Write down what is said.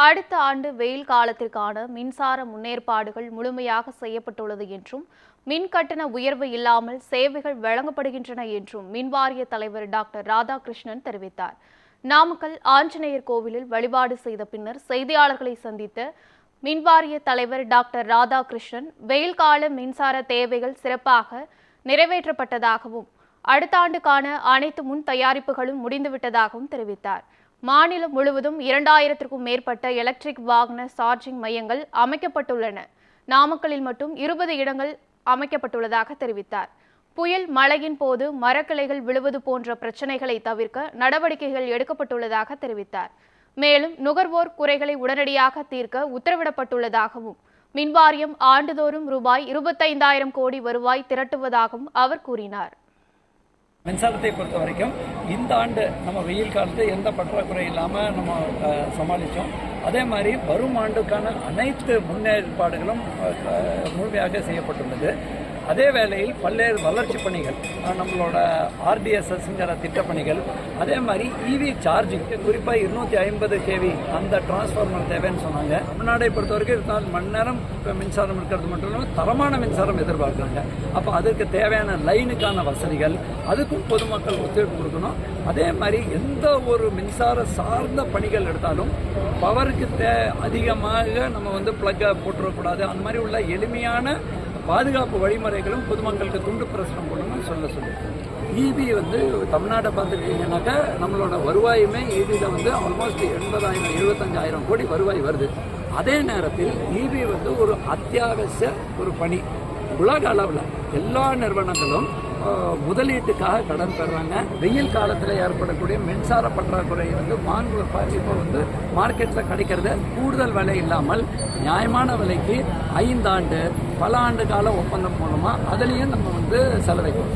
அடுத்த ஆண்டு வெயில் காலத்திற்கான மின்சார முன்னேற்பாடுகள் முழுமையாக செய்யப்பட்டுள்ளது என்றும் மின் கட்டண உயர்வு இல்லாமல் சேவைகள் வழங்கப்படுகின்றன என்றும் மின்வாரிய தலைவர் டாக்டர் ராதாகிருஷ்ணன் தெரிவித்தார். நாமக்கல் ஆஞ்சநேயர் கோவிலில் வழிபாடு செய்த பின்னர் செய்தியாளர்களை சந்தித்த மின்வாரிய தலைவர் டாக்டர் ராதாகிருஷ்ணன் வெயில் கால மின்சார தேவைகள் சிறப்பாக நிறைவேற்றப்பட்டதாகவும் அடுத்த ஆண்டுக்கான அனைத்து முன் தயாரிப்புகளும் முடிந்துவிட்டதாகவும் தெரிவித்தார். மாநிலம் முழுவதும் 2000க்கும் மேற்பட்ட எலக்ட்ரிக் வாகன சார்ஜிங் மையங்கள் அமைக்கப்பட்டுள்ளன. நாமக்கலில் மட்டும் 20 இடங்கள் அமைக்கப்பட்டுள்ளதாக தெரிவித்தார். புயல் மழையின் போது மரக்கிளைகள் விழுவது போன்ற பிரச்சனைகளை தவிர்க்க நடவடிக்கைகள் எடுக்கப்பட்டுள்ளதாக தெரிவித்தார். மேலும் நுகர்வோர் குறைகளை உடனடியாக தீர்க்க உத்தரவிடப்பட்டுள்ளதாகவும் மின்வாரியம் ஆண்டுதோறும் ரூபாய் 25,000 கோடி வருவாய் திரட்டுவதாகவும் அவர் கூறினார். மின்சாரத்தை பொறுத்த வரைக்கும் இந்த ஆண்டு நம்ம வெயில் காலத்தில் எந்த பற்றாக்குறை இல்லாமல் நம்ம சமாளித்தோம். அதே மாதிரி வரும் ஆண்டுக்கான அனைத்து முன்னேற்பாடுகளும் முழுமையாக செய்யப்பட்டுள்ளது. அதே வேளையில் பல்வேறு வளர்ச்சி பணிகள், நம்மளோட RDSSங்கிற திட்டப்பணிகள், அதே மாதிரி EV சார்ஜிங், குறிப்பாக 250 kV அந்த டிரான்ஸ்ஃபார்மர் தேவைன்னு சொன்னாங்க. தமிழ்நாடை பொறுத்த வரைக்கும் 24 மணி நேரம் மின்சாரம் இருக்கிறது மட்டும் இல்லாமல் தரமான மின்சாரம் எதிர்பார்க்குறாங்க. அப்போ அதற்கு தேவையான லைனுக்கான வசதிகள், அதுக்கும் பொதுமக்கள் ஒத்துழைப்பு கொடுக்கணும். அதே மாதிரி எந்த ஒரு மின்சார சார்ந்த பணிகள் எடுத்தாலும் பவருக்கு அதிகமாக நம்ம பிளக்கை போட்டுறக்கூடாது. அந்த மாதிரி உள்ள எளிமையான பாதுகாப்பு வழிமுறைகளும் பொதுமக்களுக்கு துண்டு பிரசுரம் பண்ணணும்னு சொல்லு. EV தமிழ்நாட்டை பார்த்துக்கிட்டிங்கன்னாக்கா நம்மளோட வருவாயுமே EVயில் ஆல்மோஸ்ட் 80,000 75,000 கோடி வருவாய் வருது. அதே நேரத்தில் EV ஒரு அத்தியாவசிய ஒரு பணி. உலக அளவில் எல்லா நிறுவனங்களும் முதலீட்டுக்காக கடன் பெறுறாங்க. வெயில் காலத்தில் ஏற்படக்கூடிய மின்சார பற்றாக்குறை வாங்குவ இப்போ மார்க்கெட்டில் கிடைக்கிறது கூடுதல் விலை இல்லாமல் நியாயமான விலைக்கு 5 ஆண்டு பல ஆண்டு கால ஒப்பந்தம் மூலமாக அதுலேயும் நம்ம செலவைக்கிறோம்.